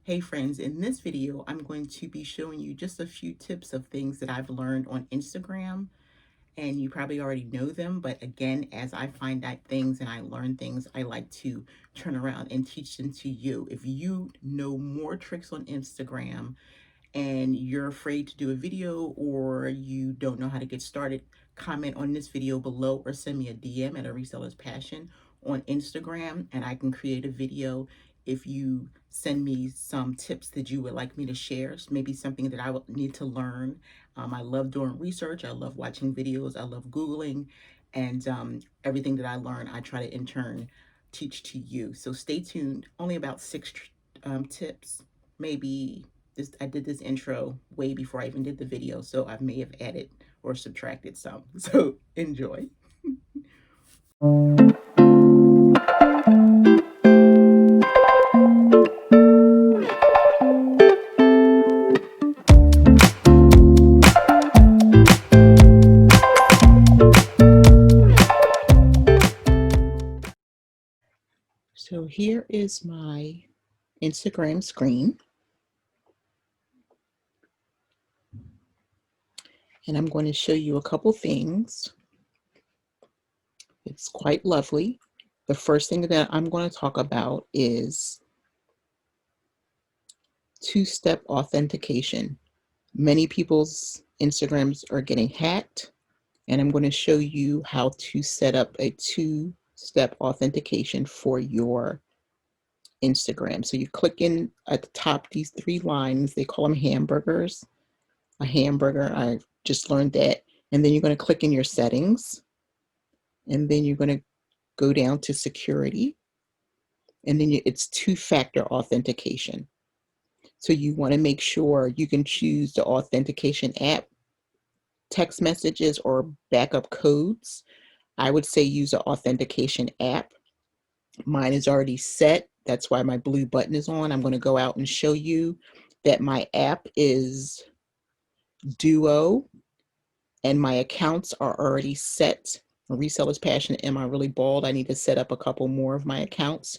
Hey friends, in this video, I'm going to be showing you just a few tips of things that I've learned on Instagram, and you probably already know them, but again, as I find out things and I learn things, I like to turn around and teach them to you. If you know more tricks on Instagram and you're afraid to do a video or you don't know how to get started, comment on this video below or send me a DM at a reseller's passion on Instagram and I can create a video. If you send me some tips that you would like me to share, maybe something that I would need to learn. I love doing research. I love watching videos. I love Googling, and everything that I learn, I try to in turn teach to you. So stay tuned. Only about six tips, maybe. I did this intro way before I even did the video, so I may have added or subtracted some. So enjoy. So here is my Instagram screen, and I'm going to show you a couple things. It's quite lovely. The first thing that I'm going to talk about is two-step authentication. Many people's Instagrams are getting hacked, and I'm going to show you how to set up a two-step authentication for your Instagram. So you click in at the top, these three lines, they call them hamburgers. A hamburger, I just learned that. And then you're going to click in your settings, and then you're going to go down to security, and then it's two-factor authentication. So you want to make sure you can choose the authentication app, text messages, or backup codes. I would say use an authentication app. Mine is already set. That's why my blue button is on. I'm going to go out and show you that my app is Duo and my accounts are already set. Reseller's Passion. Am I really bald? I need to set up a couple more of my accounts.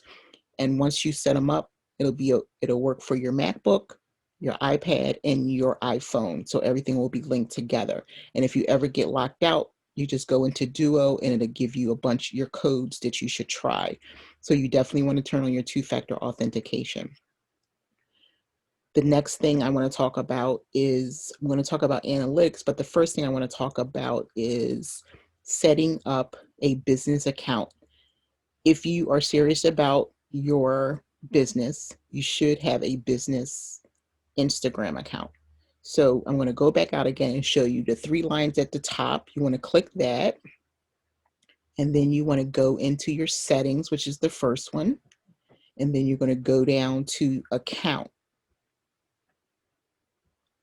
And once you set them up, it'll work for your MacBook, your iPad, and your iPhone. So everything will be linked together. And if you ever get locked out, you just go into Duo and it'll give you a bunch of your codes that you should try. So you definitely want to turn on your two-factor authentication. The next thing I want to talk about is, I'm going to talk about analytics, but the first thing I want to talk about is setting up a business account. If you are serious about your business, you should have a business Instagram account. So I'm going to go back out again and show you the three lines at the top. You want to click that, and then you want to go into your settings, which is the first one, and then you're going to go down to account.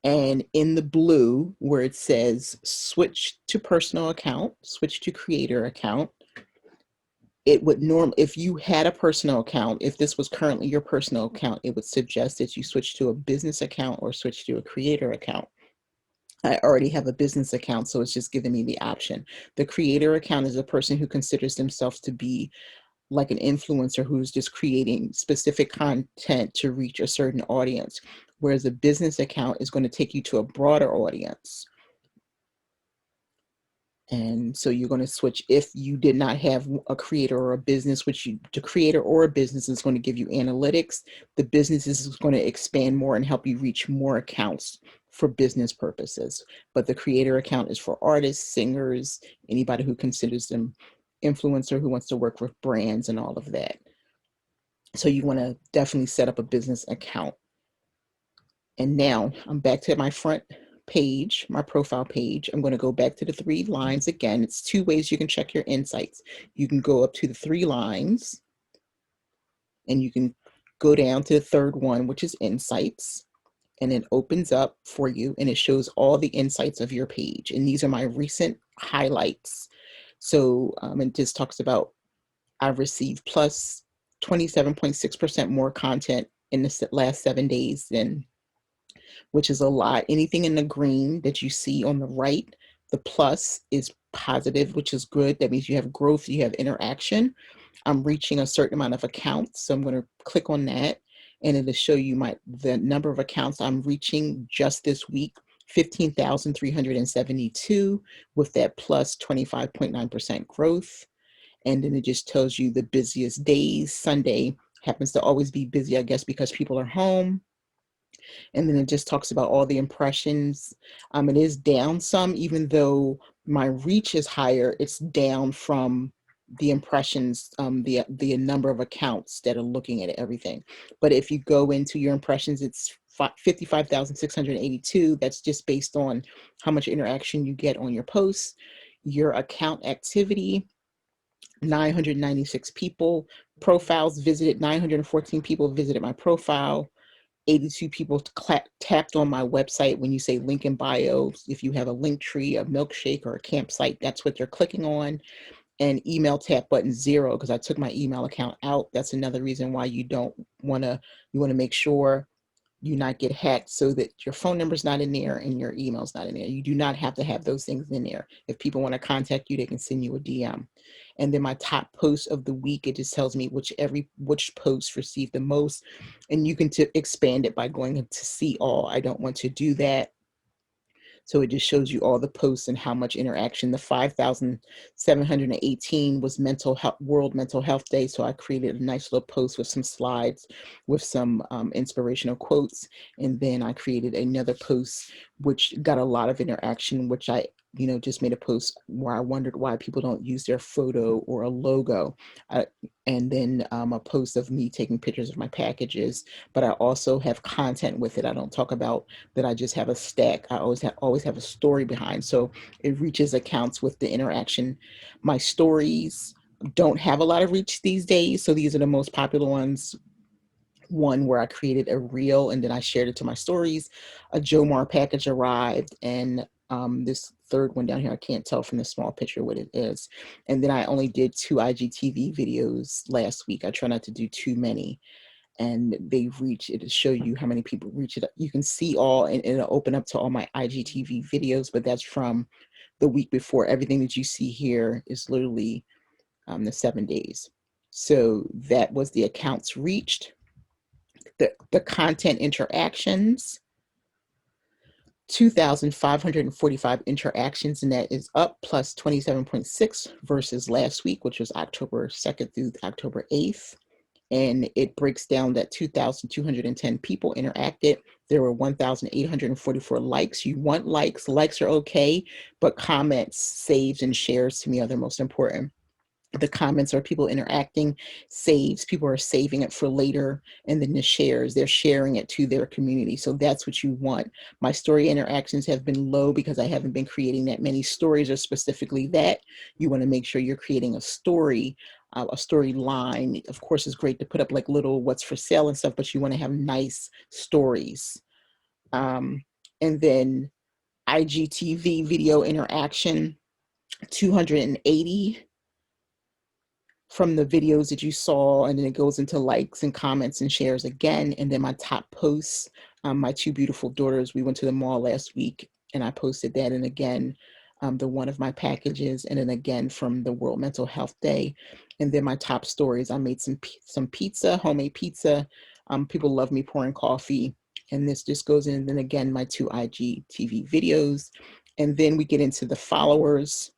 And in the blue where it says switch to personal account, switch to creator account, it would if you had a personal account, if this was currently your personal account, it would suggest that you switch to a business account or switch to a creator account. I already have a business account, so it's just giving me the option. The creator account is a person who considers themselves to be like an influencer who's just creating specific content to reach a certain audience, whereas a business account is going to take you to a broader audience. And so you're going to switch if you did not have a creator or a business, the creator or a business is going to give you analytics. The business is going to expand more and help you reach more accounts for business purposes. But the creator account is for artists, singers, anybody who considers them influencer, who wants to work with brands and all of that. So you want to definitely set up a business account. And now I'm back to my front page, my profile page. I'm going to go back to the three lines again. It's two ways you can check your insights. You can go up to the three lines and you can go down to the third one, which is insights, and it opens up for you and it shows all the insights of your page. And these are my recent highlights. So it just talks about I've received plus 27.6% more content in the last 7 days than, which is a lot. Anything in the green that you see on the right, the plus is positive, which is good. That means you have growth, you have interaction. I'm reaching a certain amount of accounts, so I'm going to click on that. and it'll show you the number of accounts I'm reaching just this week, 15,372, with that plus 25.9% growth. And then it just tells you the busiest days. Sunday happens to always be busy, I guess, because people are home. And then it just talks about all the impressions. It is down some, even though my reach is higher, it's down from the impressions, the number of accounts that are looking at everything. But if you go into your impressions, it's 55,682. That's just based on how much interaction you get on your posts. Your account activity, 996 people. Profiles visited, 914 people visited my profile. 82 people tapped on my website. When you say link in bio, if you have a link tree, a milkshake, or a campsite, that's what they're clicking on. And email tap button 0, because I took my email account out. That's another reason why you want to make sure you not get hacked, so that your phone number's not in there and your email's not in there. You do not have to have those things in there. If people want to contact you, they can send you a DM. And then my top post of the week, it just tells me which post received the most. And you can expand it by going to see all. I don't want to do that. So it just shows you all the posts and how much interaction. The 5,718 was World Mental Health Day. So I created a nice little post with some slides with some inspirational quotes. And then I created another post which got a lot of interaction, which I just made a post where I wondered why people don't use their photo or a logo. And then a post of me taking pictures of my packages, but I also have content with it. I don't talk about that I just have a stack. I always have a story behind. So it reaches accounts with the interaction. My stories don't have a lot of reach these days. So these are the most popular ones. One where I created a reel and then I shared it to my stories. A Jomar package arrived, and this third one down here, I can't tell from the small picture what it is. And then I only did 2 IGTV videos last week. I try not to do too many. And they reach, it'll show you how many people reach it. You can see all, and it'll open up to all my IGTV videos, but that's from the week before. Everything that you see here is literally the 7 days. So that was the accounts reached. The content interactions, 2,545 interactions, and that is up plus 27.6 versus last week, which was October 2nd through October 8th. And it breaks down that 2,210 people interacted. There were 1,844 likes. You want likes. Likes are okay, but comments, saves, and shares to me are the most important. The comments are people interacting. Saves, people are saving it for later. And then the shares, they're sharing it to their community. So that's what you want. My story interactions have been low because I haven't been creating that many stories, or specifically that. You want to make sure you're creating a story, a storyline. Of course, it's great to put up like little what's for sale and stuff, but you want to have nice stories. And then IGTV video interaction, 280 from the videos that you saw, and then it goes into likes and comments and shares again. And then my top posts, my 2 beautiful daughters, we went to the mall last week and I posted that, and again, the one of my packages, and then again from the World Mental Health Day. And then my top stories, I made some pizza, homemade pizza. People love me pouring coffee, and this just goes in. And then again, my 2 IGTV videos. And then we get into the followers.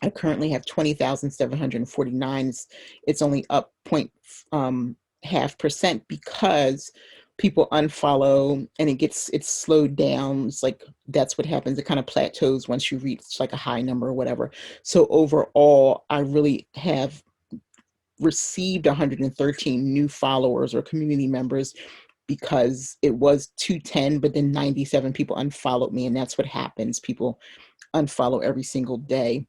I currently have 20,749. It's only up half percent because people unfollow, and it's slowed down. It's like, that's what happens. It kind of plateaus once you reach like a high number or whatever. So overall, I really have received 113 new followers or community members, because it was 210, but then 97 people unfollowed me. And that's what happens. People unfollow every single day.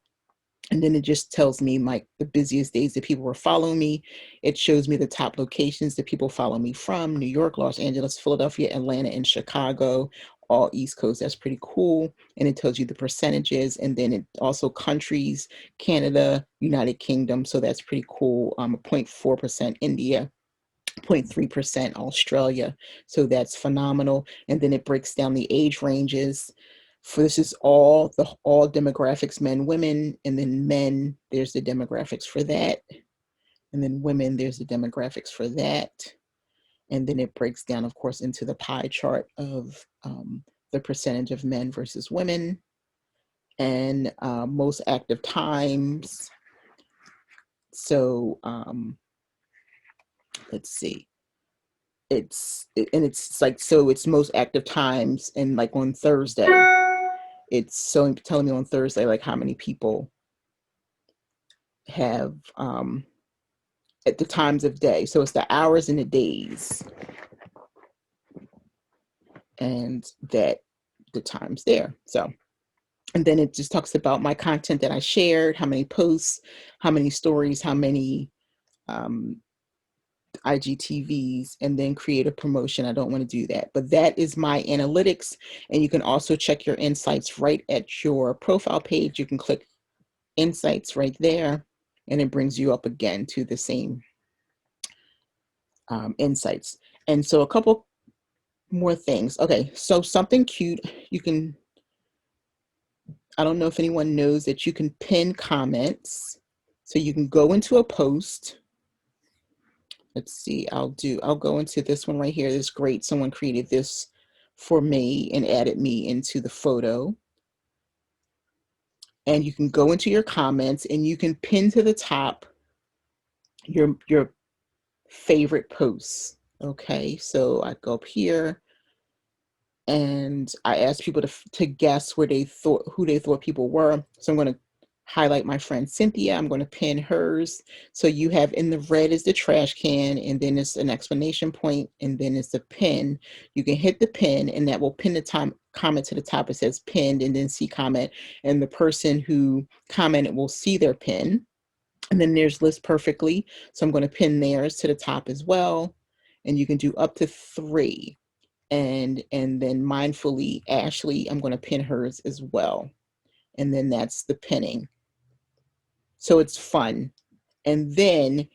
And then it just tells me like the busiest days that people were following me. It shows me the top locations that people follow me from: New York, Los Angeles, Philadelphia, Atlanta, and Chicago, all East Coast. That's pretty cool. And it tells you the percentages. And then it also countries: Canada, United Kingdom. So that's pretty cool. 0.4% India, 0.3% Australia. So that's phenomenal. And then it breaks down the age ranges. For this is all demographics: men, women, and then men, there's the demographics for that. And then women, there's the demographics for that. And then it breaks down, of course, into the pie chart of the percentage of men versus women, and most active times. So let's see. It's like, so it's most active times, and like on Thursday, it's so telling me on Thursday like how many people have at the times of day. So it's the hours and the days, and that the times there. So, and then it just talks about my content that I shared, how many posts, how many stories, how many um, IGTVs, and then create a promotion. I don't want to do that, but that is my analytics. And you can also check your insights right at your profile page. You can click insights right there, and it brings you up again to the same insights. And so a couple more things. Okay, so something cute, you can, I don't know if anyone knows that you can pin comments. So you can go into a post. Let's see, I'll go into this one right here. This is great. Someone created this for me and added me into the photo. And you can go into your comments and you can pin to the top your favorite posts. Okay, so I go up here and I asked people to guess who they thought people were. So I'm going to highlight my friend Cynthia. I'm going to pin hers. So you have, in the red is the trash can, and then it's an exclamation point, and then it's the pin. You can hit the pin, and that will pin the comment to the top. It says pinned, and then see comment, and the person who commented will see their pin. And then there's list perfectly. So I'm going to pin theirs to the top as well. And you can do up to 3. And then mindfully, Ashley, I'm going to pin hers as well. And then that's the pinning. So it's fun. And then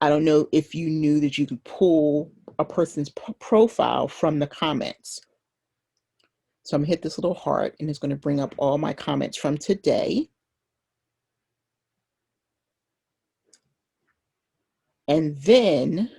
I don't know if you knew that you could pull a person's profile from the comments. So I'm going to hit this little heart, and it's going to bring up all my comments from today. And then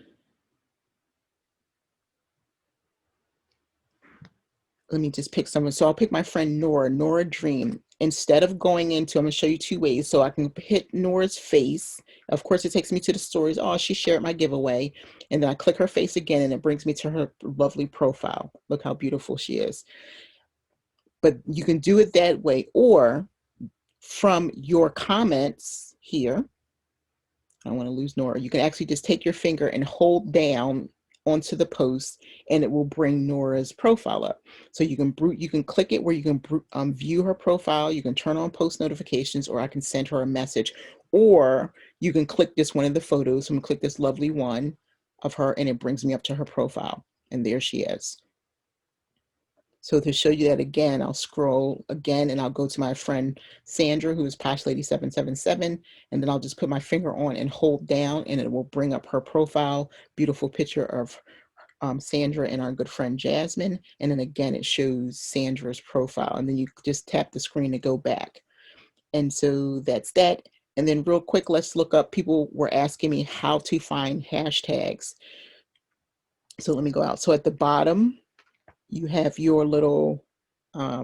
let me just pick someone. So I'll pick my friend Nora Dream. Instead of going into, I'm going to show you 2 ways. So I can hit Nora's face. Of course, it takes me to the stories. Oh, she shared my giveaway. And then I click her face again, and it brings me to her lovely profile. Look how beautiful she is. But you can do it that way, or from your comments here. I don't want to lose Nora. You can actually just take your finger and hold down onto the post, and it will bring Nora's profile up. So you can click it where you can view her profile. You can turn on post notifications, or I can send her a message, or you can click this one of the photos. So I'm gonna click this lovely one of her, and it brings me up to her profile, and there she is. So to show you that again, I'll scroll again, and I'll go to my friend Sandra, who is Posh Lady 777, and then I'll just put my finger on and hold down, and it will bring up her profile. Beautiful picture of Sandra and our good friend Jasmine. And then again, it shows Sandra's profile, and then you just tap the screen to go back. And so that's that. And then real quick, let's look up, people were asking me how to find hashtags. So let me go out. So at the bottom, you have your little, oh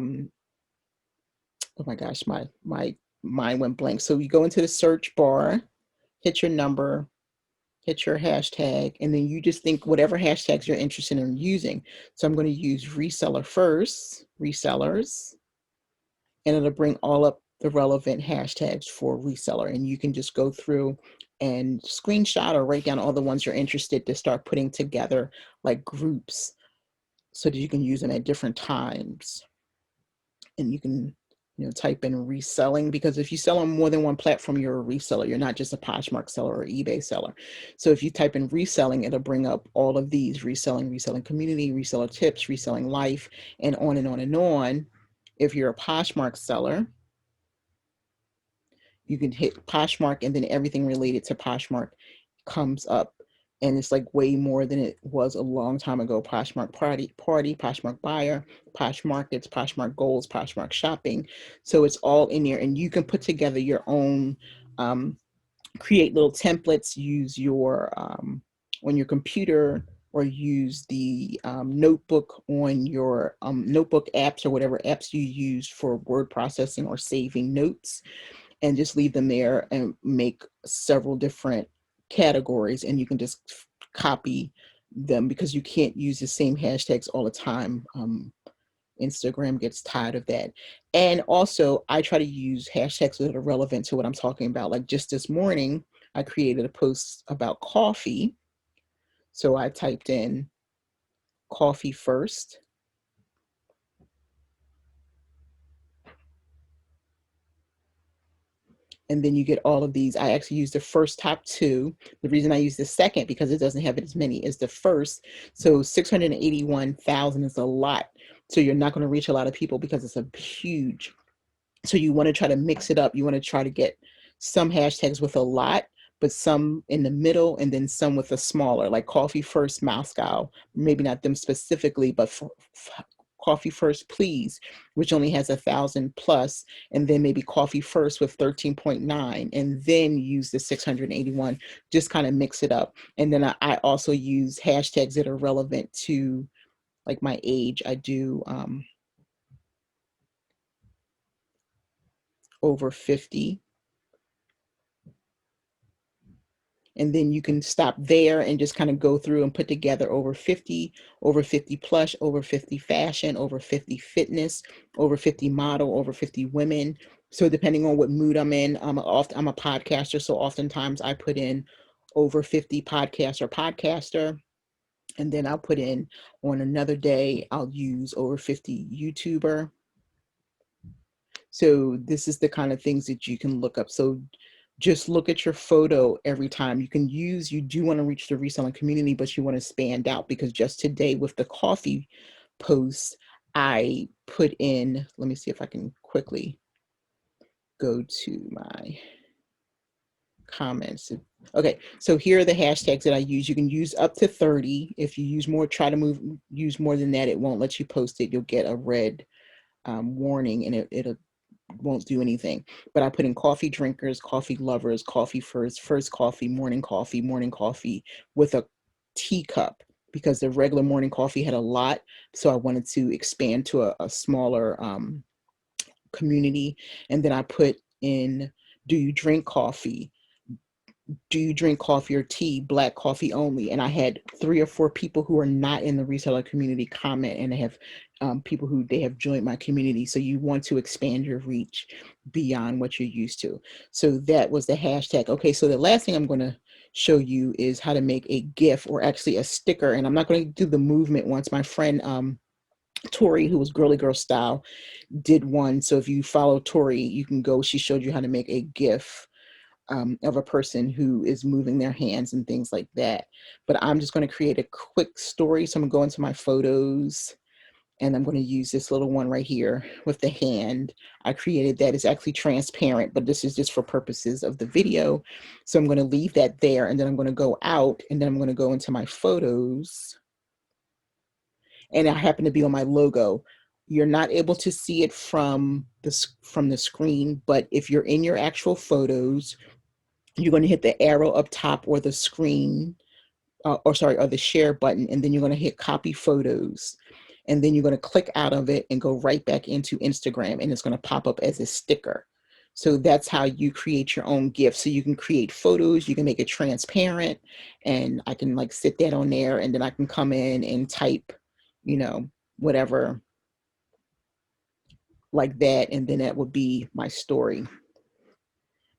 my gosh, my mind went blank. So you go into the search bar, hit your number, hit your hashtag, and then you just think whatever hashtags you're interested in using. So I'm going to use reseller first, resellers, and it'll bring all up the relevant hashtags for reseller. And you can just go through and screenshot or write down all the ones you're interested to start putting together like groups so that you can use them at different times. And you can, type in reselling, because if you sell on more than one platform, you're a reseller. You're not just a Poshmark seller or eBay seller. So if you type in reselling, it'll bring up all of these: reselling community, reseller tips, reselling life, and on and on and on. If you're a Poshmark seller, you can hit Poshmark, and then everything related to Poshmark comes up. And it's like way more than it was a long time ago. Poshmark party, Poshmark buyer, Posh markets, Poshmark goals, Poshmark shopping. So it's all in there, and you can put together your own, create little templates, use your, on your computer, or use the notebook on your notebook apps or whatever apps you use for word processing or saving notes, and just leave them there and make several different categories, and you can just copy them because you can't use the same hashtags all the time. Instagram gets tired of that. And also, I try to use hashtags that are relevant to what I'm talking about. Like just this morning, I created a post about coffee. So I typed in coffee first. And then you get all of these. I actually use the first top two. The reason I use the second, because it doesn't have as many as the first. So 681,000 is a lot. So you're not going to reach a lot of people because it's a huge. So you want to try to mix it up. You want to try to get some hashtags with a lot, but some in the middle, and then some with a smaller, like coffee first Moscow. Maybe not them specifically, but coffee first please, which only has 1,000 plus, and then maybe coffee first with 13.9, and then use the 681. Just kind of mix it up. And then I also use hashtags that are relevant to like my age. I do over 50, and then you can stop there and just kind of go through and put together over 50 plus, over 50 fashion, over 50 fitness, over 50 model, over 50 women. So depending on what mood I'm in, I'm a podcaster, so oftentimes I put in over 50 podcast or podcaster. And then I'll put in, on another day, I'll use over 50 YouTuber. So this is the kind of things that you can look up. So just look at your photo every time. You do want to reach the reselling community, but you want to stand out, because just today with the coffee post, I put in, let me see if I can quickly go to my comments. Okay, so here are the hashtags that I use. You can use up to 30. If you use more, use more than that, it won't let you post it. You'll get a red warning, and it'll won't do anything. But I put in coffee drinkers, coffee lovers, coffee first coffee, morning coffee with a teacup, because the regular morning coffee had a lot. So I wanted to expand to a smaller community. And then I put in, do you drink coffee? Do you drink coffee or tea? Black coffee only. And I had 3 or 4 people who are not in the reseller community comment, and they have people who they have joined my community. So you want to expand your reach beyond what you're used to. So that was the hashtag. Okay, so the last thing I'm going to show you is how to make a GIF, or actually a sticker. And I'm not going to do the movement ones. My friend Tori, who was Girly Girl Style, did one. So if you follow Tori, you can go. She showed you how to make a GIF of a person who is moving their hands and things like that. But I'm just going to create a quick story. So I'm going to go into my photos, and I'm going to use this little one right here with the hand. I created that. It's actually transparent, but this is just for purposes of the video. So I'm going to leave that there, and then I'm going to go out, and then I'm going to go into my photos, and I happen to be on my logo. You're not able to see it from the screen, but if you're in your actual photos, you're going to hit the arrow up top, or the screen, or the share button, and then you're going to hit copy photos. And then you're going to click out of it and go right back into Instagram, and it's going to pop up as a sticker. So that's how you create your own GIF. So you can create photos, you can make it transparent, and I can like sit that on there, and then I can come in and type, whatever like that, and then that would be my story.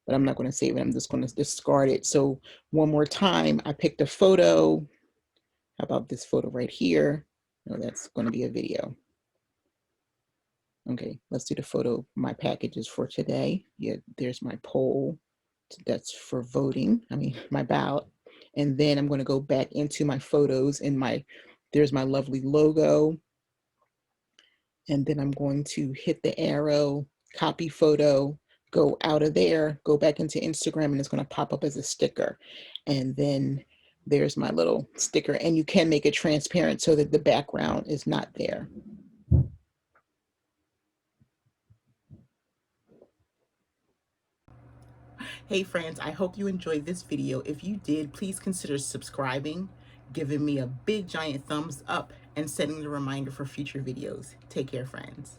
But I'm not going to save it. I'm just going to discard it. So one more time, I picked a photo. How about this photo right here? No, that's going to be a video. Okay, let's do the photo. My packages for today. Yeah, there's my poll. That's for voting. I mean, my ballot. And then I'm going to go back into my photos, and there's my lovely logo. And then I'm going to hit the arrow, copy photo, go out of there, go back into Instagram, and it's going to pop up as a sticker. And then there's my little sticker. And you can make it transparent so that the background is not there. Hey friends, I hope you enjoyed this video. If you did, please consider subscribing, giving me a big giant thumbs up, and setting the reminder for future videos. Take care, friends.